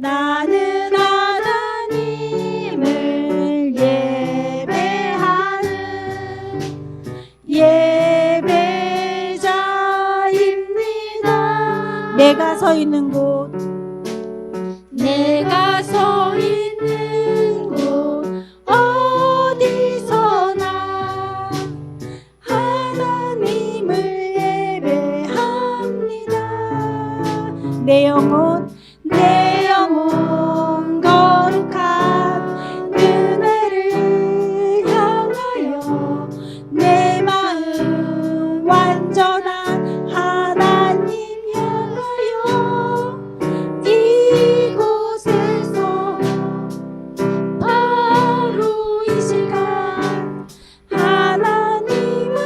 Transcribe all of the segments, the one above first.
나는 하나님을 예배하는 예배자입니다. 내가 서 있는 곳, 내가 서 있는 곳 어디서나 하나님을 예배합니다. 내 영혼 거룩한 은혜를 향하여 내 마음 완전한 하나님 향하여 이곳에서 바로 이 시간 하나님을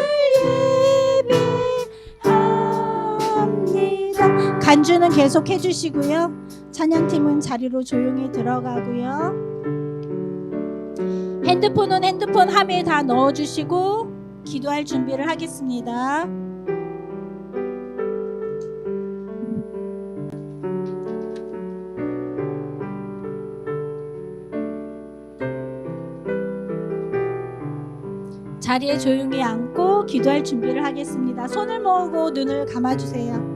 예배합니다. 간주는 계속 해주시고요. 찬양팀은 자리로 조용히 들어가고요. 핸드폰은 핸드폰 함에 다 넣어주시고 기도할 준비를 하겠습니다. 자리에 조용히 앉고 기도할 준비를 하겠습니다. 손을 모으고 눈을 감아주세요.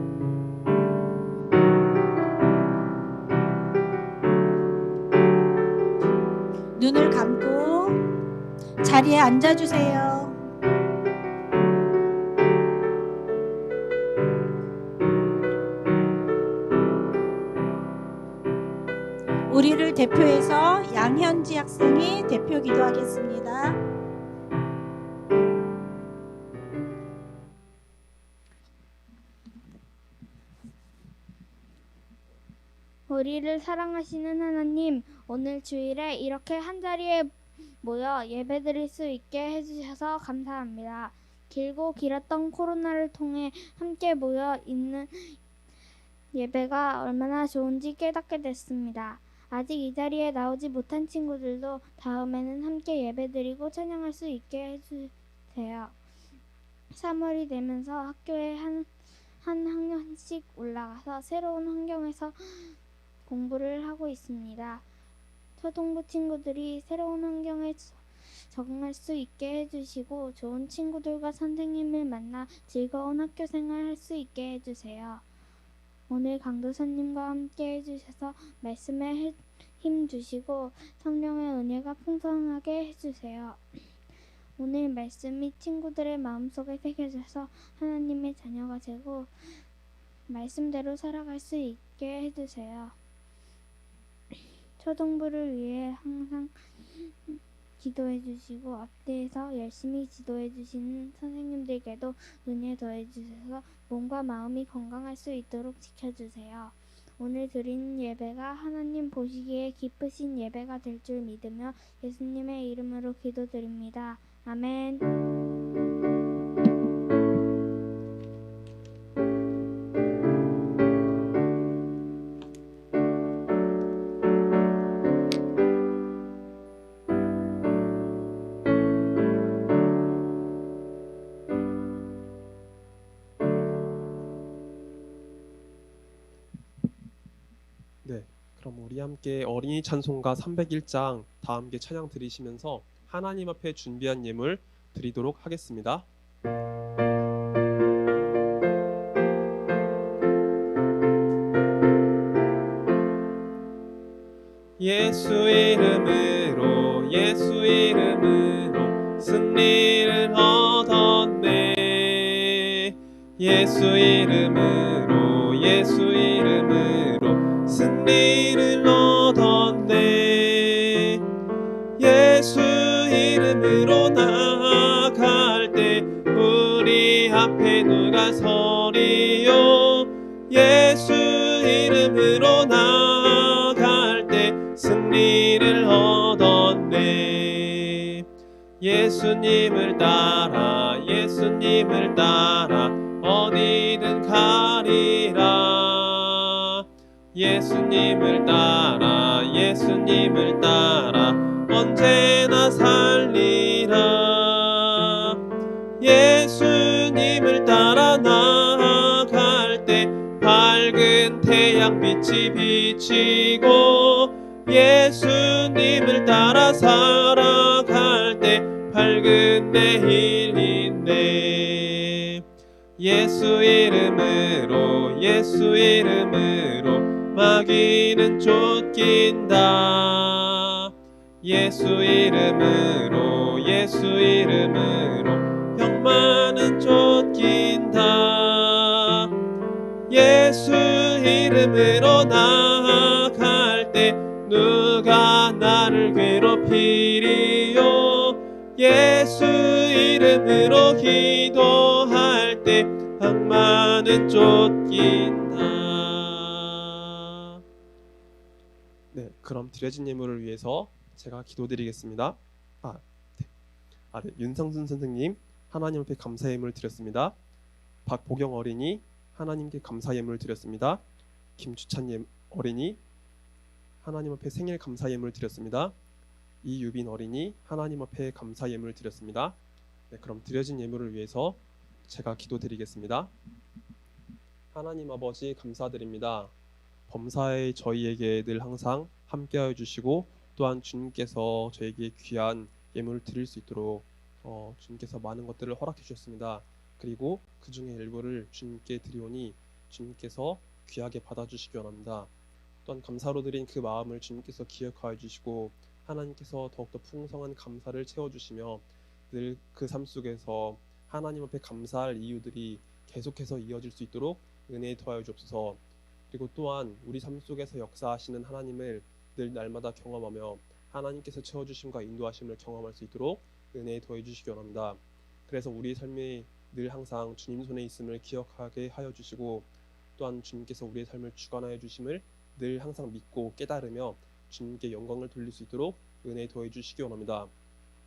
눈을 감고 자리에 앉아주세요. 우리를 대표해서 양현지 학생이 대표 기도하겠습니다. 우리를 사랑하시는 하나님, 오늘 주일에 이렇게 한자리에 모여 예배드릴 수 있게 해주셔서 감사합니다. 길고 길었던 코로나를 통해 함께 모여 있는 예배가 얼마나 좋은지 깨닫게 됐습니다. 아직 이 자리에 나오지 못한 친구들도 다음에는 함께 예배드리고 찬양할 수 있게 해주세요. 3월이 되면서 학교에 한 학년씩 올라가서 새로운 환경에서 공부를 하고 있습니다. 초등부 친구들이 새로운 환경에 적응할 수 있게 해주시고 좋은 친구들과 선생님을 만나 즐거운 학교 생활할 수 있게 해주세요. 오늘 강도사님과 함께 해주셔서 말씀에 힘 주시고 성령의 은혜가 풍성하게 해주세요. 오늘 말씀이 친구들의 마음속에 새겨져서 하나님의 자녀가 되고 말씀대로 살아갈 수 있게 해주세요. 초등부를 위해 항상 기도해 주시고 앞뒤에서 열심히 지도해 주시는 선생님들께도 은혜 더해 주셔서 몸과 마음이 건강할 수 있도록 지켜주세요. 오늘 드리는 예배가 하나님 보시기에 기쁘신 예배가 될 줄 믿으며 예수님의 이름으로 기도드립니다. 아멘. 네, 그럼 우리 함께 어린이 찬송가 301장 다 함께 찬양 드리시면서 하나님 앞에 준비한 예물 드리도록 하겠습니다. 예수 이름으로 예수 이름으로 승리를 얻었네. 예수 이름으로 예수 이름으로 승리를 얻었네. 예수 이름으로 나아갈 때 우리 앞에 누가 서리요. 예수 이름으로 나아갈 때 승리를 얻었네. 예수님을 따라 예수님을 따라 어디든 가리라. 예수님을 따라 예수님을 따라 언제나 살리라. 예수님을 따라 나아갈 때 맑은 태양빛이 비치고 예수님을 따라 살아갈 때 밝은 내일인데 예수 이름으로 마귀는 쫓긴다. 예수 이름으로 병마는 쫓긴다. 예수 이름으로 나아갈 때 누가 나를 괴롭히리요. 예수 이름으로 기도할 때 악마는 쫓긴다. 네, 그럼 드려진 예물을 위해서 제가 기도드리겠습니다. 네, 윤상순 선생님 하나님 앞에 감사 예물 드렸습니다. 박보경 어린이 하나님께 감사 예물 드렸습니다. 김주찬 어린이 하나님 앞에 생일 감사 예물 드렸습니다. 이유빈 어린이 하나님 앞에 감사 예물 드렸습니다. 네, 그럼 드려진 예물을 위해서 제가 기도드리겠습니다. 하나님 아버지 감사드립니다. 범사에 저희에게 늘 항상 함께하여 주시고 또한 주님께서 저에게 귀한 예물을 드릴 수 있도록 주님께서 많은 것들을 허락해 주셨습니다. 그리고 그 중에 일부를 주님께 드리오니 주님께서 귀하게 받아주시기 원합니다. 또한 감사로 드린 그 마음을 주님께서 기억하여 주시고 하나님께서 더욱더 풍성한 감사를 채워주시며 늘 그 삶 속에서 하나님 앞에 감사할 이유들이 계속해서 이어질 수 있도록 은혜에 더하여 주옵소서. 그리고 또한 우리 삶 속에서 역사하시는 하나님을 늘 날마다 경험하며 하나님께서 채워주심과 인도하심을 경험할 수 있도록 은혜에 더해 주시기 원합니다. 그래서 우리 삶이 늘 항상 주님 손에 있음을 기억하게 하여 주시고 또한 주님께서 우리의 삶을 주관하여 주심을 늘 항상 믿고 깨달으며 주님께 영광을 돌릴 수 있도록 은혜에 더해 주시기 원합니다.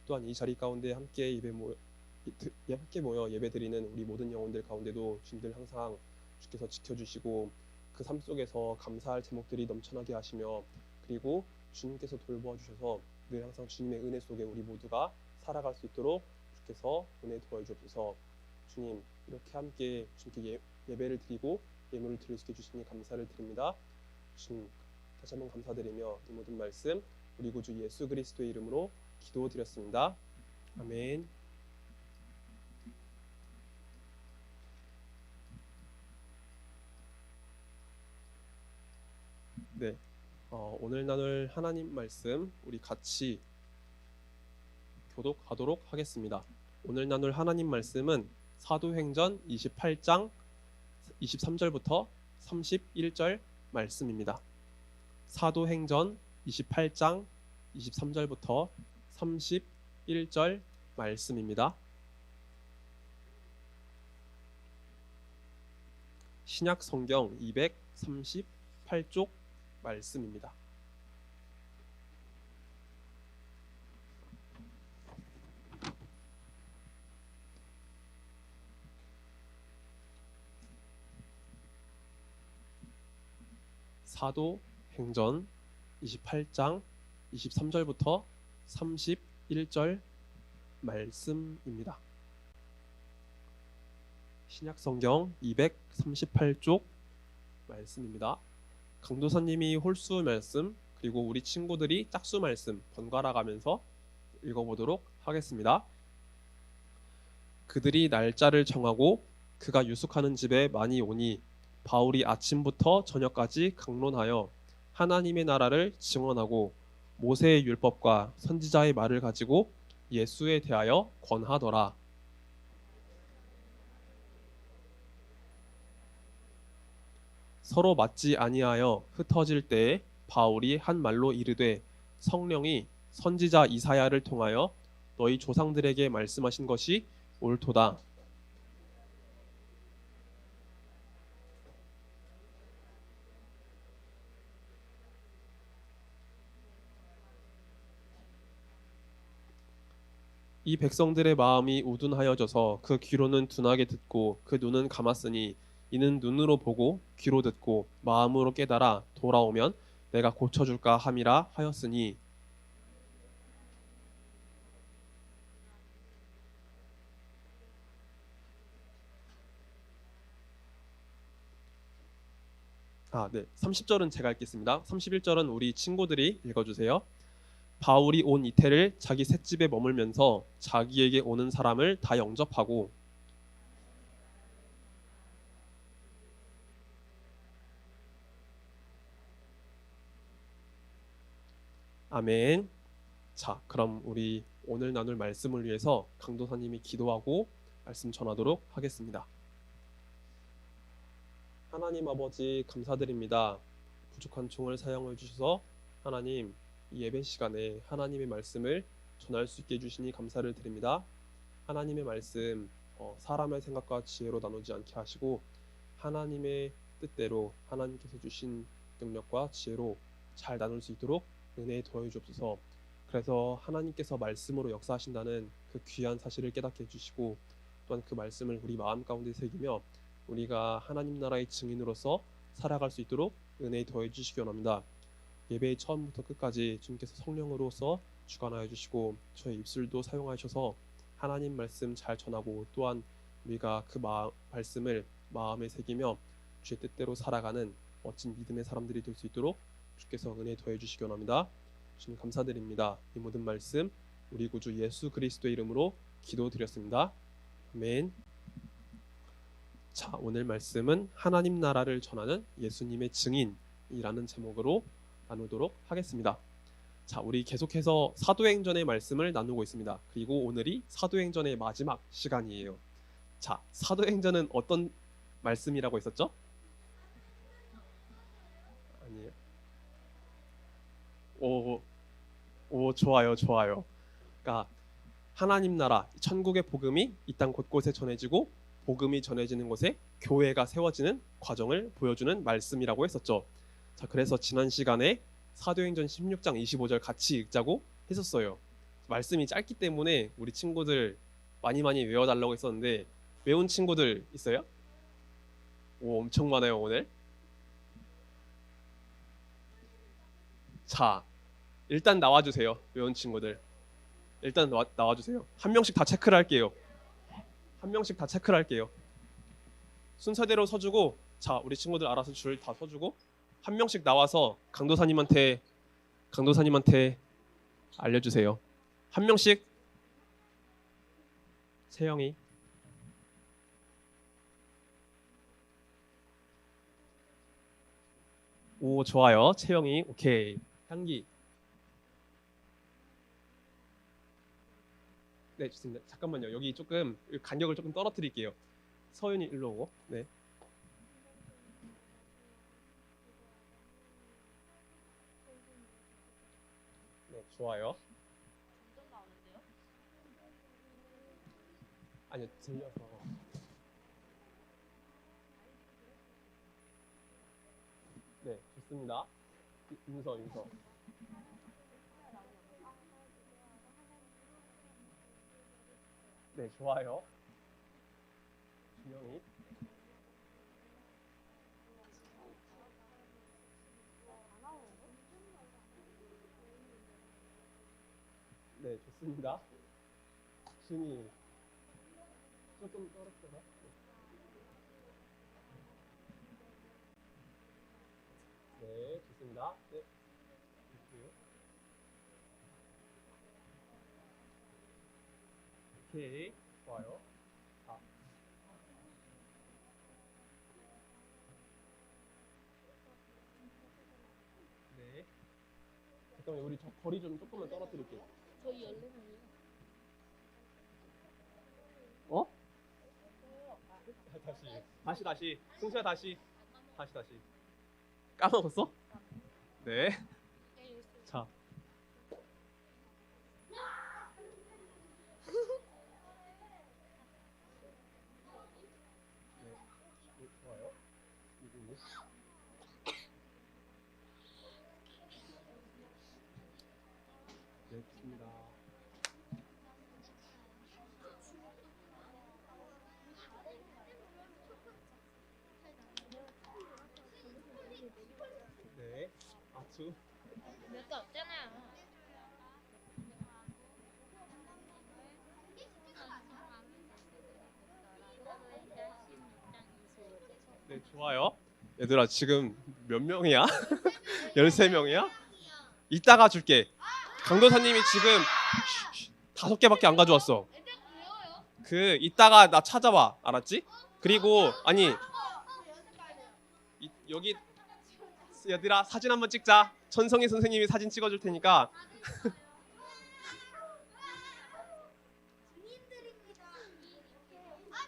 또한 이 자리 가운데 함께 모여 예배드리는 우리 모든 영혼들 가운데도 주님들 항상 주께서 지켜주시고 그 삶 속에서 감사할 제목들이 넘쳐나게 하시며 그리고 주님께서 돌보아 주셔서 늘 항상 주님의 은혜 속에 우리 모두가 살아갈 수 있도록 주께서 은혜 더해 주옵소서. 주님 이렇게 함께 주님께 예배를 드리고 예물을 드릴 수 있게 주시니 감사를 드립니다. 주님 다시 한번 감사드리며 이 모든 말씀 우리 구주 예수 그리스도의 이름으로 기도드렸습니다. 아멘. 네, 오늘 나눌 하나님 말씀 우리 같이 교독하도록 하겠습니다. 오늘 나눌 하나님 말씀은 사도행전 28장 23절부터 31절 말씀입니다. 사도행전 28장 23절부터 31절 말씀입니다. 신약 성경 238쪽 말씀입니다. 사도행전 28장 23절부터 31절 말씀입니다. 신약성경 238쪽 말씀입니다. 강도사님이 홀수 말씀 그리고 우리 친구들이 짝수 말씀 번갈아 가면서 읽어보도록 하겠습니다. 그들이 날짜를 정하고 그가 유숙하는 집에 많이 오니 바울이 아침부터 저녁까지 강론하여 하나님의 나라를 증언하고 모세의 율법과 선지자의 말을 가지고 예수에 대하여 권하더라. 서로 맞지 아니하여 흩어질 때에 바울이 한 말로 이르되 성령이 선지자 이사야를 통하여 너희 조상들에게 말씀하신 것이 옳도다. 이 백성들의 마음이 우둔하여져서 그 귀로는 둔하게 듣고 그 눈은 감았으니 이는 눈으로 보고 귀로 듣고 마음으로 깨달아 돌아오면 내가 고쳐줄까 함이라 하였으니 네. 30절은 제가 읽겠습니다. 31절은 우리 친구들이 읽어주세요. 바울이 온 이태를 자기 셋집에 머물면서 자기에게 오는 사람을 다 영접하고. 아멘. 자, 그럼 우리 오늘 나눌 말씀을 위해서 강도사님이 기도하고 말씀 전하도록 하겠습니다. 하나님 아버지 감사드립니다. 부족한 총을 사용해 주셔서 하나님 이 예배 시간에 하나님의 말씀을 전할 수 있게 해주시니 감사를 드립니다. 하나님의 말씀 사람의 생각과 지혜로 나누지 않게 하시고 하나님의 뜻대로 하나님께서 주신 능력과 지혜로 잘 나눌 수 있도록 은혜에 더해 주옵소서. 그래서 하나님께서 말씀으로 역사하신다는 그 귀한 사실을 깨닫게 해주시고 또한 그 말씀을 우리 마음 가운데 새기며 우리가 하나님 나라의 증인으로서 살아갈 수 있도록 은혜에 더해 주시기 원합니다. 예배의 처음부터 끝까지 주님께서 성령으로서 주관하여 주시고 저의 입술도 사용하셔서 하나님 말씀 잘 전하고 또한 우리가 그 말씀을 마음에 새기며 주의 뜻대로 살아가는 멋진 믿음의 사람들이 될 수 있도록 주께서 은혜 더해 주시기 원합니다. 주님 감사드립니다. 이 모든 말씀 우리 구주 예수 그리스도의 이름으로 기도드렸습니다. 아멘. 자, 오늘 말씀은 하나님 나라를 전하는 예수님의 증인이라는 제목으로 나누도록 하겠습니다. 자, 우리 계속해서 사도행전의 말씀을 나누고 있습니다. 그리고 오늘이 사도행전의 마지막 시간이에요. 자, 사도행전은 어떤 말씀이라고 했었죠? 아니에요. 오, 좋아요. 그러니까 하나님 나라, 천국의 복음이 이 땅 곳곳에 전해지고 복음이 전해지는 곳에 교회가 세워지는 과정을 보여주는 말씀이라고 했었죠. 자, 그래서 지난 시간에 사도행전 16장 25절 같이 읽자고 했었어요. 말씀이 짧기 때문에 우리 친구들 많이 외워달라고 했었는데 외운 친구들 있어요? 오, 엄청 많아요 오늘. 자, 일단 나와주세요. 외운 친구들 일단 나와주세요. 한 명씩 다 체크를 할게요. 순서대로 서주고, 자, 우리 친구들 알아서 줄 다 서주고 한 명씩 나와서 강도사님한테 알려주세요. 한 명씩. 채영이. 오, 좋아요. 채영이. 오케이. 향기. 네, 좋습니다. 잠깐만요. 여기 조금 간격을 조금 떨어뜨릴게요. 서윤이 일로 오고. 네. 네, 좋아요. 아니요, 들려서. 네, 좋습니다. 윤서. 네, 좋아요. 준영이. 네, 좋습니다. 준이. 조금 떨어져서. 네, 좋습니다. 네. 오케이, 좋아요. 자. 네. 잠깐만, 우리 저 거리 좀 조금만 떨어뜨릴게요. 저희 14명이요. 어? 다시. 승수야 다시. 까먹었어? 네. 자. 네, 좋아요. 네, 좋습니다. 네, 아주. 몇 개 없잖아요. 네, 좋아요. 얘들아, 지금 몇 명이야? 13명이야? 이따가 줄게. 강도사님이 지금 5개밖에 안 가져왔어. 그 이따가 나 찾아와. 알았지? 그리고 아니 여기 얘들아 사진 한번 찍자. 천성희 선생님이 사진 찍어줄 테니까.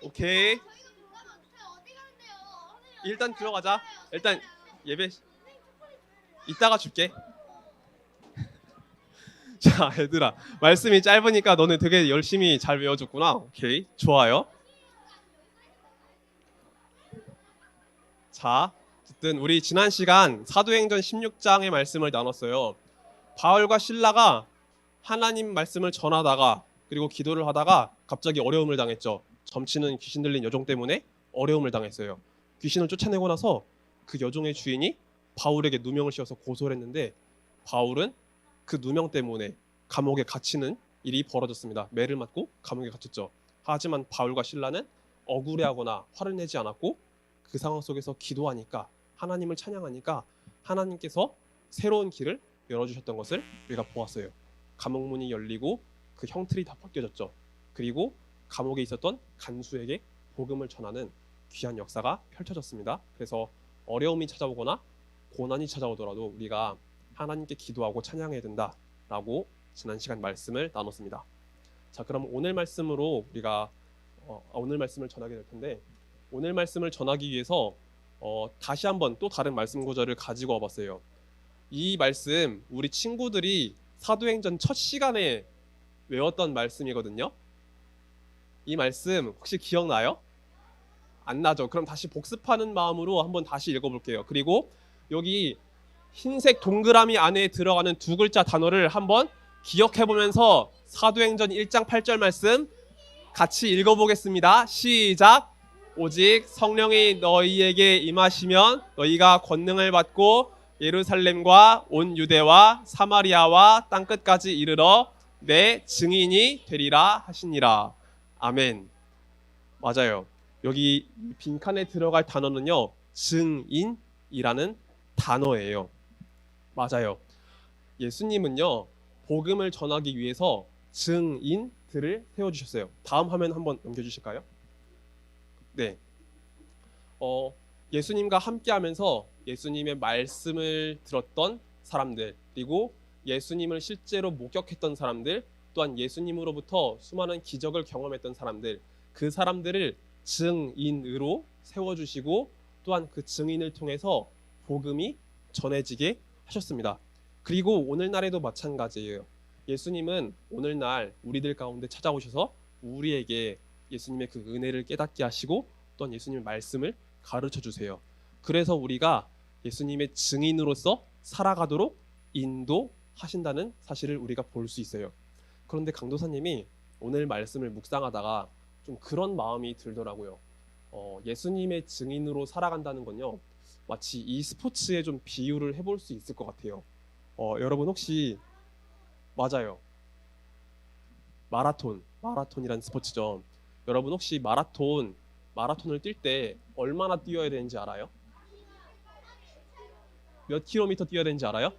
오케이. 일단 들어가자. 일단 예배 이따가 줄게. 자, 얘들아 말씀이 짧으니까 너네 되게 열심히 잘 외워줬구나. 오케이, 좋아요. 자, 어쨌든 우리 지난 시간 사도행전 16장의 말씀을 나눴어요. 바울과 실라가 하나님 말씀을 전하다가 그리고 기도를 하다가 갑자기 어려움을 당했죠. 점치는 귀신 들린 여종 때문에 어려움을 당했어요. 귀신을 쫓아내고 나서 그 여종의 주인이 바울에게 누명을 씌워서 고소를 했는데 바울은 그 누명 때문에 감옥에 갇히는 일이 벌어졌습니다. 매를 맞고 감옥에 갇혔죠. 하지만 바울과 실라는 억울해하거나 화를 내지 않았고 그 상황 속에서 기도하니까 하나님을 찬양하니까 하나님께서 새로운 길을 열어주셨던 것을 우리가 보았어요. 감옥 문이 열리고 그 형틀이 다 벗겨졌죠. 그리고 감옥에 있었던 간수에게 복음을 전하는 귀한 역사가 펼쳐졌습니다. 그래서 어려움이 찾아오거나 고난이 찾아오더라도 우리가 하나님께 기도하고 찬양해야 된다라고 지난 시간 말씀을 나눴습니다. 자, 그럼 오늘 말씀으로 우리가 오늘 말씀을 전하게 될 텐데 오늘 말씀을 전하기 위해서 다시 한번 또 다른 말씀 구절을 가지고 와봤어요. 이 말씀 우리 친구들이 사도행전 첫 시간에 외웠던 말씀이거든요. 이 말씀 혹시 기억나요? 안 나죠? 그럼 다시 복습하는 마음으로 한번 다시 읽어볼게요. 그리고 여기 흰색 동그라미 안에 들어가는 두 글자 단어를 한번 기억해보면서 사도행전 1장 8절 말씀 같이 읽어보겠습니다. 시작! 오직 성령이 너희에게 임하시면 너희가 권능을 받고 예루살렘과 온 유대와 사마리아와 땅끝까지 이르러 내 증인이 되리라 하시니라. 아멘. 맞아요. 여기 빈칸에 들어갈 단어는요, 증인이라는 단어예요. 맞아요. 예수님은요, 복음을 전하기 위해서 증인들을 세워주셨어요. 다음 화면 한번 넘겨주실까요? 네. 예수님과 함께하면서 예수님의 말씀을 들었던 사람들, 그리고 예수님을 실제로 목격했던 사람들, 또한 예수님으로부터 수많은 기적을 경험했던 사람들, 그 사람들을 증인으로 세워주시고 또한 그 증인을 통해서 복음이 전해지게 하셨습니다. 그리고 오늘날에도 마찬가지예요. 예수님은 오늘날 우리들 가운데 찾아오셔서 우리에게 예수님의 그 은혜를 깨닫게 하시고 또한 예수님의 말씀을 가르쳐 주세요. 그래서 우리가 예수님의 증인으로서 살아가도록 인도하신다는 사실을 우리가 볼 수 있어요. 그런데 강도사님이 오늘 말씀을 묵상하다가 좀 그런 마음이 들더라고요. 예수님의 증인으로 살아간다는 건요, 마치 e스포츠에 좀 비유를 해볼 수 있을 것 같아요. 여러분 혹시 맞아요. 마라톤이란 스포츠죠. 여러분 혹시 마라톤을 뛸 때 얼마나 뛰어야 되는지 알아요? 몇 킬로미터 뛰어야 되는지 알아요?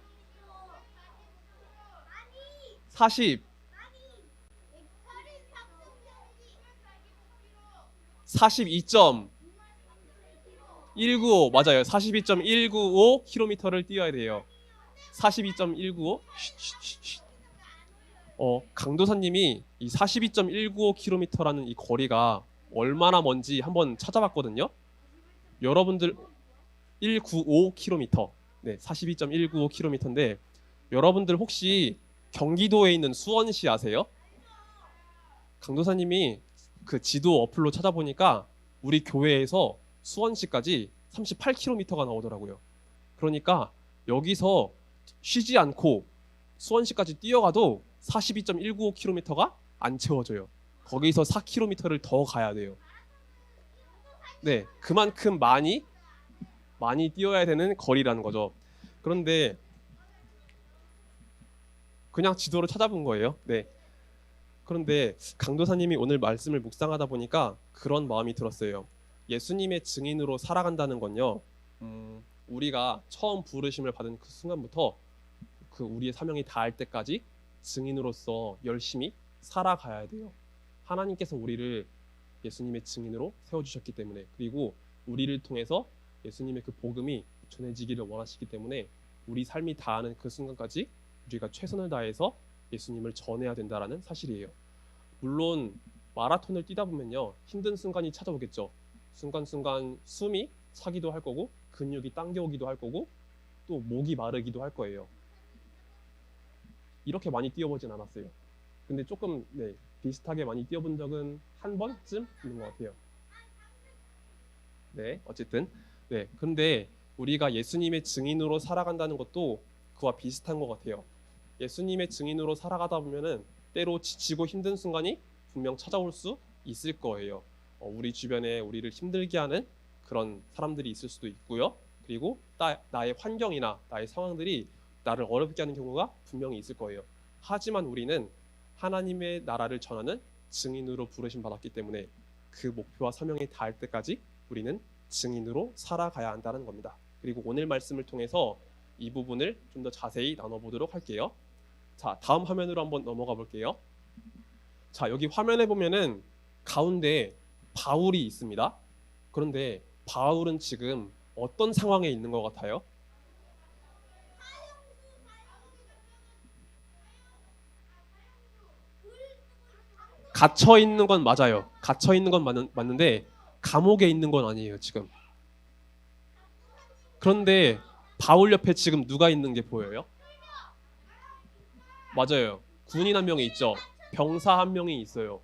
42.195 맞아요. 42.195km를 뛰어야 돼요. 42.195. 강도사님이 이 42.195km라는 이 거리가 얼마나 먼지 한번 찾아봤거든요. 여러분들 195km. 네, 42.195km인데 여러분들 혹시 경기도에 있는 수원시 아세요? 강도사님이 그 지도 어플로 찾아보니까 우리 교회에서 수원시까지 38km가 나오더라고요. 그러니까 여기서 쉬지 않고 수원시까지 뛰어가도 42.195km가 안 채워져요. 거기서 4km를 더 가야 돼요. 네, 그만큼 많이 뛰어야 되는 거리라는 거죠. 그런데 그냥 지도로 찾아본 거예요. 네. 그런데 강도사님이 오늘 말씀을 묵상하다 보니까 그런 마음이 들었어요. 예수님의 증인으로 살아간다는 건요, 우리가 처음 부르심을 받은 그 순간부터 그 우리의 사명이 다할 때까지 증인으로서 열심히 살아가야 돼요. 하나님께서 우리를 예수님의 증인으로 세워주셨기 때문에, 그리고 우리를 통해서 예수님의 그 복음이 전해지기를 원하시기 때문에 우리 삶이 다하는 그 순간까지 우리가 최선을 다해서 예수님을 전해야 된다라는 사실이에요. 물론 마라톤을 뛰다 보면요, 힘든 순간이 찾아오겠죠. 순간순간 숨이 차기도 할 거고 근육이 당겨오기도 할 거고 또 목이 마르기도 할 거예요. 이렇게 많이 뛰어보진 않았어요. 근데 조금 비슷하게 많이 뛰어본 적은 한 번쯤 있는 것 같아요. 네, 어쨌든 근데 우리가 예수님의 증인으로 살아간다는 것도 그와 비슷한 것 같아요. 예수님의 증인으로 살아가다 보면은 때로 지치고 힘든 순간이 분명 찾아올 수 있을 거예요. 우리 주변에 우리를 힘들게 하는 그런 사람들이 있을 수도 있고요. 그리고 나의 환경이나 나의 상황들이 나를 어렵게 하는 경우가 분명히 있을 거예요. 하지만 우리는 하나님의 나라를 전하는 증인으로 부르심 받았기 때문에 그 목표와 사명에 닿을 때까지 우리는 증인으로 살아가야 한다는 겁니다. 그리고 오늘 말씀을 통해서 이 부분을 좀 더 자세히 나눠보도록 할게요. 자, 다음 화면으로 한번 넘어가 볼게요. 자, 여기 화면에 보면은 가운데 바울이 있습니다. 그런데 바울은 지금 어떤 상황에 있는 것 같아요? 갇혀 있는 건 맞아요. 갇혀 있는 건 맞는데 감옥에 있는 건 아니에요, 지금. 그런데 바울 옆에 지금 누가 있는 게 보여요? 맞아요. 군인 한 명이 있죠. 병사 한 명이 있어요.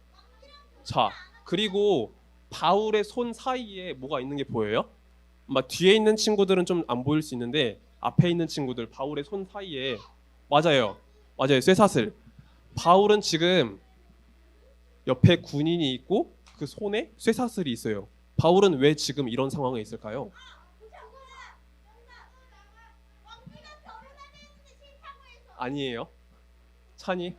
자, 그리고 바울의 손 사이에 뭐가 있는 게 보여요? 막 뒤에 있는 친구들은 좀 안 보일 수 있는데 앞에 있는 친구들, 바울의 손 사이에 맞아요. 쇠사슬. 바울은 지금 옆에 군인이 있고 그 손에 쇠사슬이 있어요. 바울은 왜 지금 이런 상황에 있을까요? 아니에요. 찬이?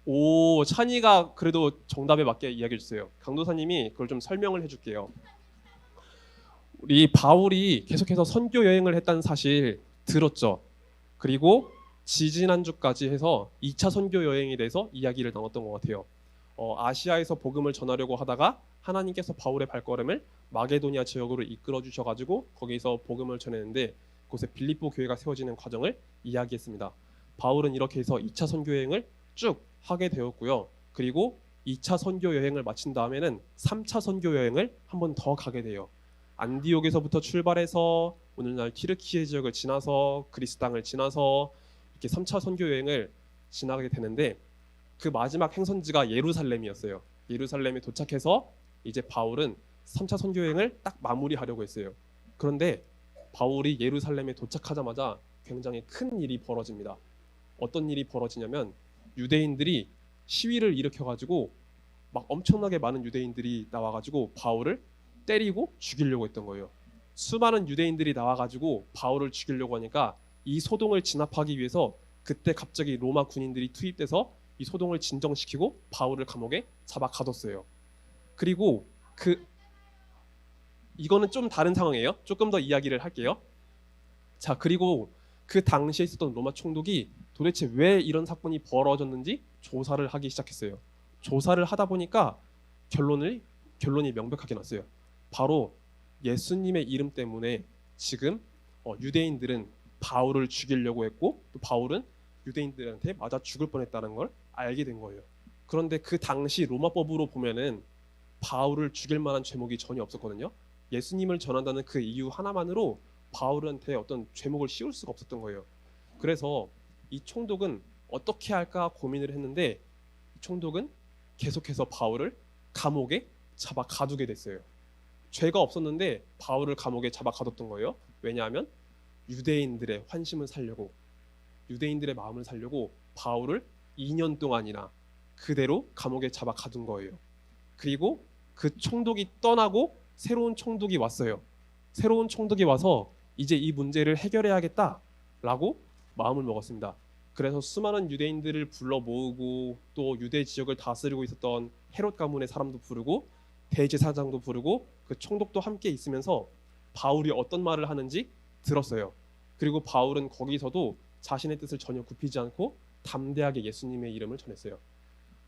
오, 찬이가 그래도 정답에 맞게 이야기해 주세요. 강도사님이 그걸 좀 설명을 해줄게요. 우리 바울이 계속해서 선교 여행을 했다는 사실 들었죠. 그리고 지지난주까지 해서 2차 선교 여행에 대해서 이야기를 나눴던 것 같아요. 아시아에서 복음을 전하려고 하다가 하나님께서 바울의 발걸음을 마게도니아 지역으로 이끌어 주셔가지고 거기서 복음을 전했는데 그곳에 빌립보 교회가 세워지는 과정을 이야기했습니다. 바울은 이렇게 해서 2차 선교 여행을 쭉 하게 되었고요. 그리고 2차 선교 여행을 마친 다음에는 3차 선교 여행을 한 번 더 가게 돼요. 안디옥에서부터 출발해서 오늘날 튀르키예 지역을 지나서 그리스 땅을 지나서 이렇게 3차 선교 여행을 지나게 되는데 그 마지막 행선지가 예루살렘이었어요. 예루살렘에 도착해서 이제 바울은 3차 선교 여행을 딱 마무리하려고 했어요. 그런데 바울이 예루살렘에 도착하자마자 굉장히 큰 일이 벌어집니다. 어떤 일이 벌어지냐면 유대인들이 시위를 일으켜가지고 막 엄청나게 많은 유대인들이 나와가지고 바울을 때리고 죽이려고 했던 거예요. 수많은 유대인들이 나와가지고 바울을 죽이려고 하니까 이 소동을 진압하기 위해서 그때 갑자기 로마 군인들이 투입돼서 이 소동을 진정시키고 바울을 감옥에 잡아 가뒀어요. 그리고 이거는 좀 다른 상황이에요. 조금 더 이야기를 할게요. 자, 그리고 그 당시에 있었던 로마 총독이 도대체 왜 이런 사건이 벌어졌는지 조사를 하기 시작했어요. 조사를 하다 보니까 결론이 명백하게 났어요. 바로 예수님의 이름 때문에 지금 유대인들은 바울을 죽이려고 했고 또 바울은 유대인들한테 맞아 죽을 뻔했다는 걸 알게 된 거예요. 그런데 그 당시 로마법으로 보면은 바울을 죽일 만한 죄목이 전혀 없었거든요. 예수님을 전한다는 그 이유 하나만으로 바울한테 어떤 죄목을 씌울 수가 없었던 거예요. 그래서 이 총독은 어떻게 할까 고민을 했는데 이 총독은 계속해서 바울을 감옥에 잡아 가두게 됐어요. 죄가 없었는데 바울을 감옥에 잡아 가뒀던 거예요. 왜냐하면 유대인들의 환심을 살려고, 유대인들의 마음을 살려고 바울을 2년 동안이나 그대로 감옥에 잡아 가둔 거예요. 그리고 그 총독이 떠나고 새로운 총독이 왔어요. 새로운 총독이 와서 이제 이 문제를 해결해야겠다라고 마음을 먹었습니다. 그래서 수많은 유대인들을 불러 모으고 또 유대 지역을 다스리고 있었던 헤롯 가문의 사람도 부르고 대제사장도 부르고 그 총독도 함께 있으면서 바울이 어떤 말을 하는지 들었어요. 그리고 바울은 거기서도 자신의 뜻을 전혀 굽히지 않고 담대하게 예수님의 이름을 전했어요.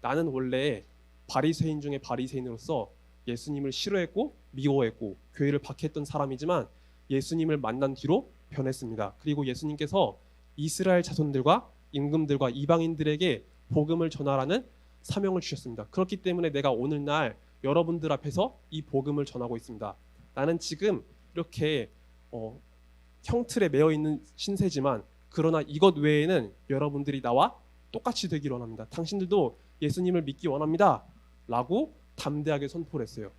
나는 원래 바리새인 중에 바리새인으로서 예수님을 싫어했고 미워했고 교회를 박해했던 사람이지만 예수님을 만난 뒤로 변했습니다. 그리고 예수님께서 이스라엘 자손들과 임금들과 이방인들에게 복음을 전하라는 사명을 주셨습니다. 그렇기 때문에 내가 오늘날 여러분들 앞에서 이 복음을 전하고 있습니다. 나는 지금 이렇게 형틀에 매여 있는 신세지만 그러나 이것 외에는 여러분들이 나와 똑같이 되기를 원합니다. 당신들도 예수님을 믿기 원합니다. 라고 담대하게 선포를 했어요.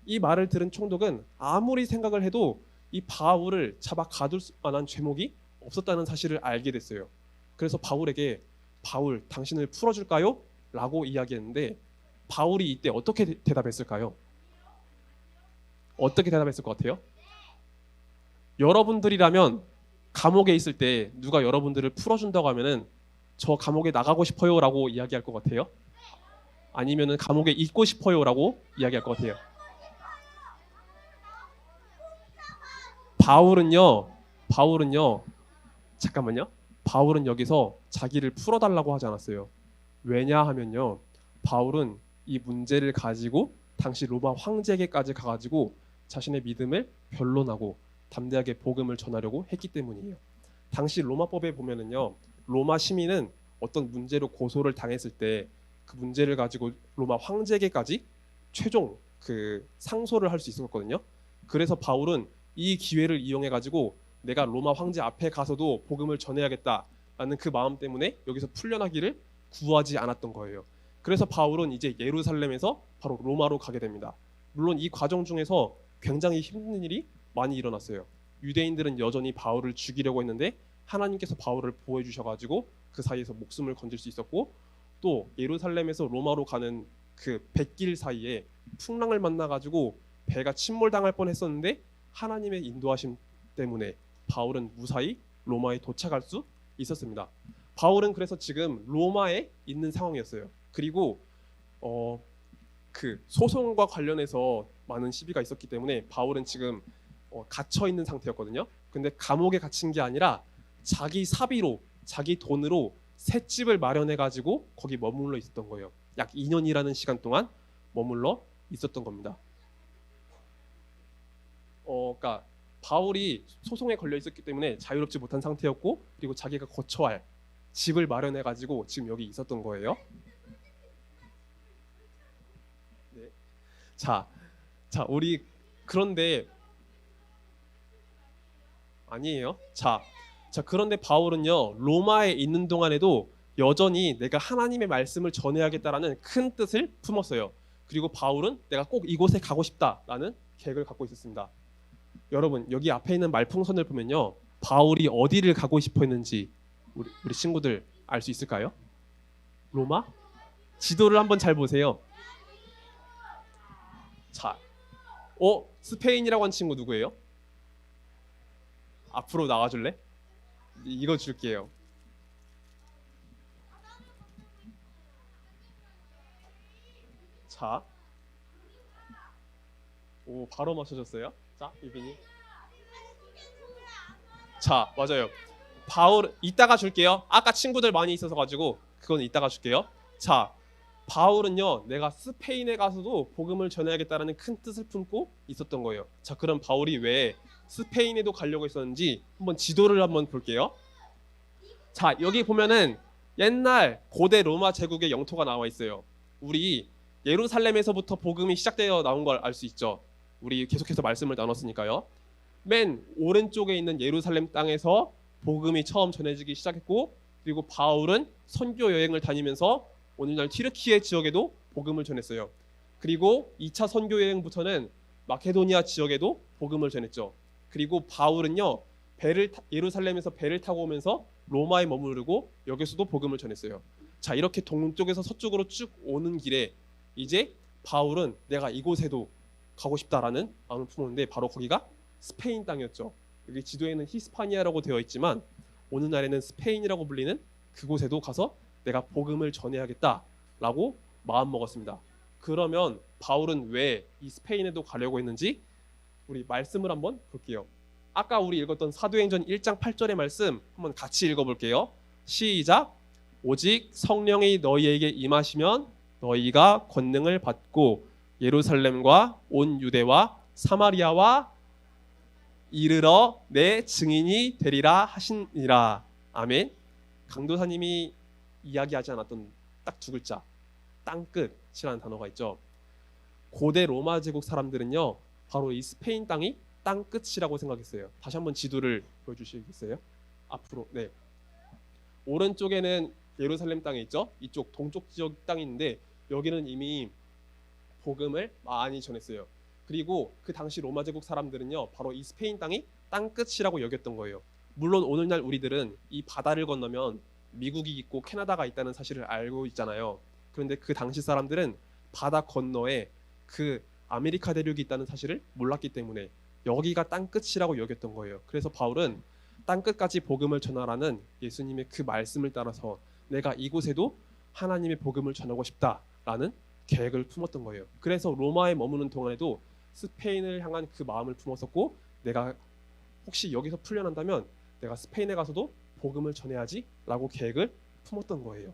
이 말을 들은 총독은 아무리 생각을 해도 이 바울을 잡아 가둘 만한 죄목이 없었다는 사실을 알게 됐어요. 그래서 바울에게 바울 당신을 풀어줄까요? 라고 이야기했는데 바울이 이때 어떻게 대답했을까요? 어떻게 대답했을 것 같아요? 여러분들이라면 감옥에 있을 때 누가 여러분들을 풀어준다고 하면은 저 감옥에 나가고 싶어요 라고 이야기할 것 같아요? 아니면은 감옥에 있고 싶어요 라고 이야기할 것 같아요? 바울은요 잠깐만요. 바울은 여기서 자기를 풀어달라고 하지 않았어요. 왜냐하면요 바울은 이 문제를 가지고 당시 로마 황제에게까지 가가지고 자신의 믿음을 변론하고 담대하게 복음을 전하려고 했기 때문이에요. 당시 로마법에 보면은요 로마 시민은 어떤 문제로 고소를 당했을 때 그 문제를 가지고 로마 황제에게까지 최종 그 상소를 할 수 있었거든요. 그래서 바울은 이 기회를 이용해 가지고 내가 로마 황제 앞에 가서도 복음을 전해야겠다라는 그 마음 때문에 여기서 풀려나기를 구하지 않았던 거예요. 그래서 바울은 이제 예루살렘에서 바로 로마로 가게 됩니다. 물론 이 과정 중에서 굉장히 힘든 일이 많이 일어났어요. 유대인들은 여전히 바울을 죽이려고 했는데 하나님께서 바울을 보호해 주셔가지고 그 사이에서 목숨을 건질 수 있었고 또 예루살렘에서 로마로 가는 그 뱃길 사이에 풍랑을 만나가지고 배가 침몰당할 뻔했었는데 하나님의 인도하심 때문에 바울은 무사히 로마에 도착할 수 있었습니다. 바울은 그래서 지금 로마에 있는 상황이었어요. 그리고 그 소송과 관련해서 많은 시비가 있었기 때문에 바울은 지금 갇혀 있는 상태였거든요. 근데 감옥에 갇힌 게 아니라 자기 사비로 자기 돈으로 새 집을 마련해 가지고 거기 머물러 있었던 거예요. 약 2년이라는 시간 동안 머물러 있었던 겁니다. 그러니까 바울이 소송에 걸려 있었기 때문에 자유롭지 못한 상태였고 그리고 자기가 거처할 집을 마련해 가지고 지금 여기 있었던 거예요. 네. 자, 우리 그런데 아니에요. 자, 그런데 바울은요 로마에 있는 동안에도 여전히 내가 하나님의 말씀을 전해야겠다라는 큰 뜻을 품었어요. 그리고 바울은 내가 꼭 이곳에 가고 싶다라는 계획을 갖고 있었습니다. 여러분 여기 앞에 있는 말풍선을 보면요 바울이 어디를 가고 싶어 했는지 우리 친구들 알 수 있을까요? 로마? 지도를 한번 잘 보세요. 자, 스페인이라고 한 친구 누구예요? 앞으로 나와줄래? 이거 줄게요. 자, 바로 맞춰줬어요. 자, 유빈이. 자, 맞아요. 바울 이따가 줄게요. 아까 친구들 많이 있어서 가지고 그건 이따가 줄게요. 자, 바울은요 내가 스페인에 가서도 복음을 전해야겠다라는 큰 뜻을 품고 있었던 거예요. 자, 그럼 바울이 왜 스페인에도 가려고 했었는지 한번 지도를 한번 볼게요. 자, 여기 보면은 옛날 고대 로마 제국의 영토가 나와 있어요. 우리 예루살렘에서부터 복음이 시작되어 나온 걸 알 수 있죠. 우리 계속해서 말씀을 나눴으니까요. 맨 오른쪽에 있는 예루살렘 땅에서 복음이 처음 전해지기 시작했고 그리고 바울은 선교 여행을 다니면서 오늘날 튀르키예 지역에도 복음을 전했어요. 그리고 2차 선교 여행부터는 마케도니아 지역에도 복음을 전했죠. 그리고 바울은요 예루살렘에서 배를 타고 오면서 로마에 머무르고 여기서도 복음을 전했어요. 자, 이렇게 동쪽에서 서쪽으로 쭉 오는 길에 이제 바울은 내가 이곳에도 가고 싶다라는 마음을 품었는데 바로 거기가 스페인 땅이었죠. 여기 지도에는 히스파니아라고 되어 있지만 오늘날에는 스페인이라고 불리는 그곳에도 가서 내가 복음을 전해야겠다라고 마음 먹었습니다. 그러면 바울은 왜 이 스페인에도 가려고 했는지 우리 말씀을 한번 볼게요. 아까 우리 읽었던 사도행전 1장 8절의 말씀 한번 같이 읽어볼게요. 시작. 오직 성령이 너희에게 임하시면 너희가 권능을 받고 예루살렘과 온 유대와 사마리아와 이르러 내 증인이 되리라 하시니라. 아멘. 강도사님이 이야기하지 않았던 딱 두 글자, 땅끝이라는 단어가 있죠. 고대 로마 제국 사람들은요, 바로 이 스페인 땅이 땅끝이라고 생각했어요. 다시 한번 지도를 보여주시겠어요? 앞으로. 네. 오른쪽에는 예루살렘 땅이 있죠. 이쪽 동쪽 지역 땅이 있는데 여기는 이미 복음을 많이 전했어요. 그리고 그 당시 로마 제국 사람들은요, 바로 이 스페인 땅이 땅끝이라고 여겼던 거예요. 물론 오늘날 우리들은 이 바다를 건너면 미국이 있고 캐나다가 있다는 사실을 알고 있잖아요. 그런데 그 당시 사람들은 바다 건너에 그 아메리카 대륙이 있다는 사실을 몰랐기 때문에 여기가 땅끝이라고 여겼던 거예요. 그래서 바울은 땅끝까지 복음을 전하라는 예수님의 그 말씀을 따라서 내가 이곳에도 하나님의 복음을 전하고 싶다라는 계획을 품었던 거예요. 그래서 로마에 머무는 동안에도 스페인을 향한 그 마음을 품었었고, 내가 혹시 여기서 풀려난다면 내가 스페인에 가서도 복음을 전해야지라고 계획을 품었던 거예요.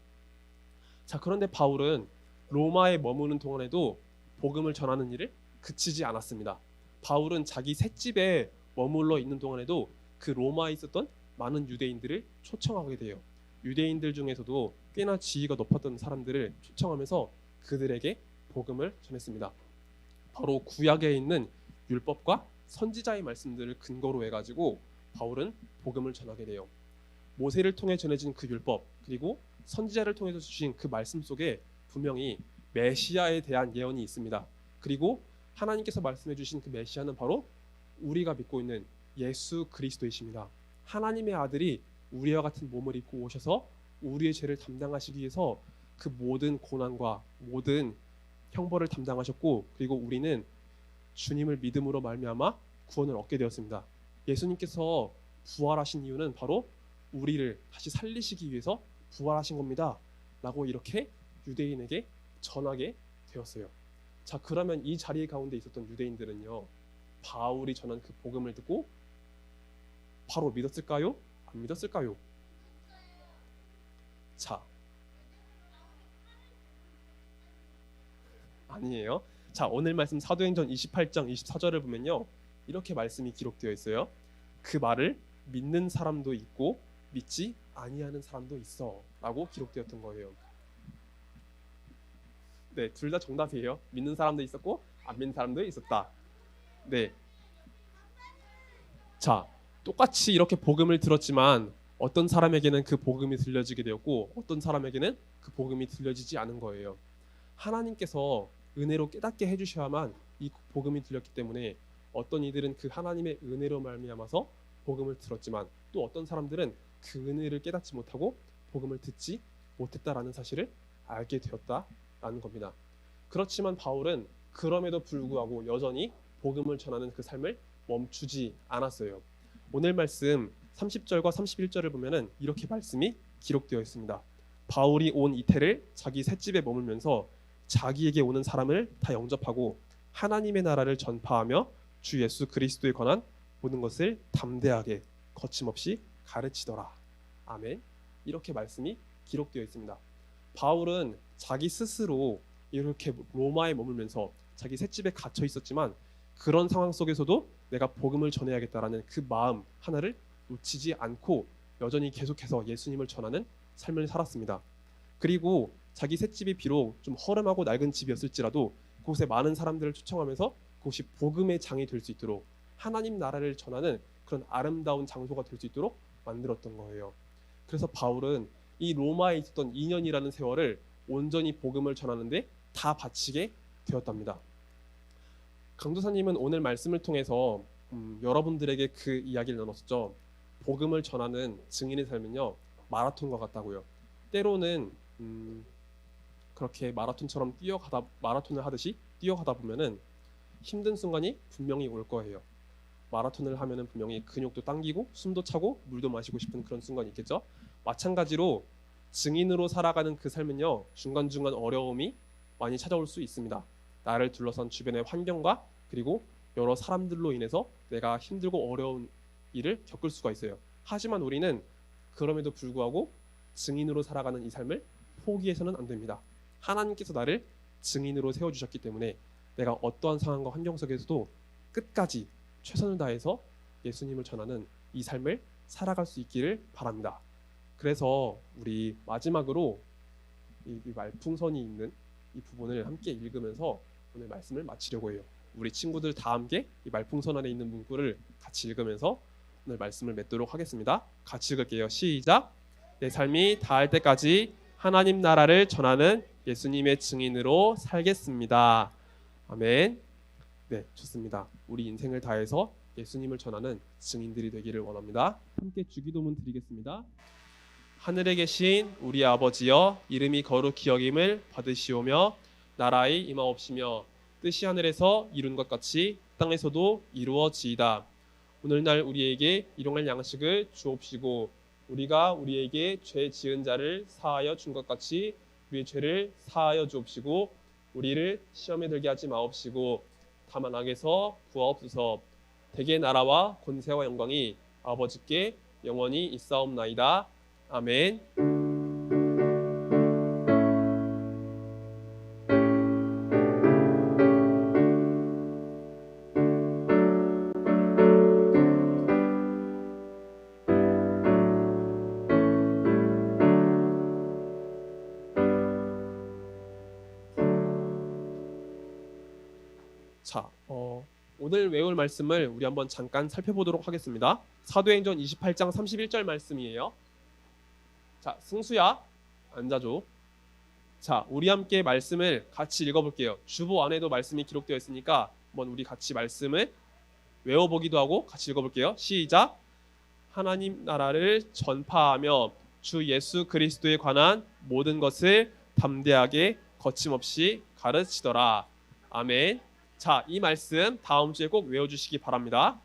자, 그런데 바울은 로마에 머무는 동안에도 복음을 전하는 일을 그치지 않았습니다. 바울은 자기 셋집에 머물러 있는 동안에도 그 로마에 있었던 많은 유대인들을 초청하게 돼요. 유대인들 중에서도 꽤나 지위가 높았던 사람들을 초청하면서 그들에게 복음을 전했습니다. 바로 구약에 있는 율법과 선지자의 말씀들을 근거로 해가지고 바울은 복음을 전하게 돼요. 모세를 통해 전해진 그 율법, 그리고 선지자를 통해서 주신 그 말씀 속에 분명히 메시아에 대한 예언이 있습니다. 그리고 하나님께서 말씀해 주신 그 메시아는 바로 우리가 믿고 있는 예수 그리스도이십니다. 하나님의 아들이 우리와 같은 몸을 입고 오셔서 우리의 죄를 담당하시기 위해서 그 모든 고난과 모든 형벌을 담당하셨고, 그리고 우리는 주님을 믿음으로 말미암아 구원을 얻게 되었습니다. 예수님께서 부활하신 이유는 바로 우리를 다시 살리시기 위해서 부활하신 겁니다 라고 이렇게 유대인에게 전하게 되었어요. 자, 그러면 이 자리 가운데 있었던 유대인들은요, 바울이 전한 그 복음을 듣고 바로 믿었을까요? 안 믿었을까요? 자, 아니에요. 자, 오늘 말씀 사도행전 28장 24절을 보면요, 이렇게 말씀이 기록되어 있어요. 그 말을 믿는 사람도 있고 믿지 아니하는 사람도 있어 라고 기록되었던 거예요. 네, 둘 다 정답이에요. 믿는 사람도 있었고 안 믿는 사람도 있었다. 네. 자, 똑같이 이렇게 복음을 들었지만 어떤 사람에게는 그 복음이 들려지게 되었고 어떤 사람에게는 그 복음이 들려지지 않은 거예요. 하나님께서 은혜로 깨닫게 해주셔야만 이 복음이 들렸기 때문에 어떤 이들은 그 하나님의 은혜로 말미암아서 복음을 들었지만 또 어떤 사람들은 그 은혜를 깨닫지 못하고 복음을 듣지 못했다라는 사실을 알게 되었다라는 겁니다. 그렇지만 바울은 그럼에도 불구하고 여전히 복음을 전하는 그 삶을 멈추지 않았어요. 오늘 말씀 30절과 31절을 보면은 이렇게 말씀이 기록되어 있습니다. 바울이 온 이태를 자기 셋집에 머물면서 자기에게 오는 사람을 다 영접하고 하나님의 나라를 전파하며 주 예수 그리스도에 관한 모든 것을 담대하게 거침없이 가르치더라. 아멘. 이렇게 말씀이 기록되어 있습니다. 바울은 자기 스스로 이렇게 로마에 머물면서 자기 셋집에 갇혀 있었지만 그런 상황 속에서도 내가 복음을 전해야겠다라는 그 마음 하나를 놓치지 않고 여전히 계속해서 예수님을 전하는 삶을 살았습니다. 그리고 자기 셋집이 비록 좀 허름하고 낡은 집이었을지라도 그곳에 많은 사람들을 초청하면서 그곳이 복음의 장이 될 수 있도록 하나님 나라를 전하는 그런 아름다운 장소가 될 수 있도록 만들었던 거예요. 그래서 바울은 이 로마에 있었던 2년이라는 세월을 온전히 복음을 전하는데 다 바치게 되었답니다. 강도사님은 오늘 말씀을 통해서 여러분들에게 그 이야기를 나눴었죠. 복음을 전하는 증인의 삶은요, 마라톤과 같다고요. 때로는 그렇게 마라톤을 하듯이 뛰어가다 보면은 힘든 순간이 분명히 올 거예요. 마라톤을 하면은 분명히 근육도 당기고 숨도 차고 물도 마시고 싶은 그런 순간이 있겠죠. 마찬가지로 증인으로 살아가는 그 삶은요, 중간중간 어려움이 많이 찾아올 수 있습니다. 나를 둘러싼 주변의 환경과 그리고 여러 사람들로 인해서 내가 힘들고 어려운 일을 겪을 수가 있어요. 하지만 우리는 그럼에도 불구하고 증인으로 살아가는 이 삶을 포기해서는 안 됩니다. 하나님께서 나를 증인으로 세워주셨기 때문에 내가 어떠한 상황과 환경 속에서도 끝까지 최선을 다해서 예수님을 전하는 이 삶을 살아갈 수 있기를 바랍니다. 그래서 우리 마지막으로 이 말풍선이 있는 이 부분을 함께 읽으면서 오늘 말씀을 마치려고 해요. 우리 친구들 다 함께 이 말풍선 안에 있는 문구를 같이 읽으면서 오늘 말씀을 맺도록 하겠습니다. 같이 읽을게요. 시작. 내 삶이 다할 때까지 하나님 나라를 전하는 예수님의 증인으로 살겠습니다. 아멘. 네, 좋습니다. 우리 인생을 다해서 예수님을 전하는 증인들이 되기를 원합니다. 함께 주기도문 드리겠습니다. 하늘에 계신 우리 아버지여, 이름이 거룩히 여김을 받으시오며 나라의 임하옵시며 뜻이 하늘에서 이룬 것 같이 땅에서도 이루어지이다. 오늘날 우리에게 일용할 양식을 주옵시고 우리가 우리에게 죄 지은 자를 사하여 준 것 같이 우리의 죄를 사하여 주옵시고 우리를 시험에 들게 하지 마옵시고 다만 악에서 구하옵소서. 대개 나라와 권세와 영광이 아버지께 영원히 있사옵나이다. 아멘. 자, 오늘 외울 말씀을 우리 한번 잠깐 살펴보도록 하겠습니다. 사도행전 28장 31절 말씀이에요. 자, 승수야 앉아줘. 자, 우리 함께 말씀을 같이 읽어볼게요. 주보 안에도 말씀이 기록되어 있으니까 한번 우리 같이 말씀을 외워보기도 하고 같이 읽어볼게요. 시작. 하나님 나라를 전파하며 주 예수 그리스도에 관한 모든 것을 담대하게 거침없이 가르치더라. 아멘. 자, 이 말씀 다음 주에 꼭 외워주시기 바랍니다.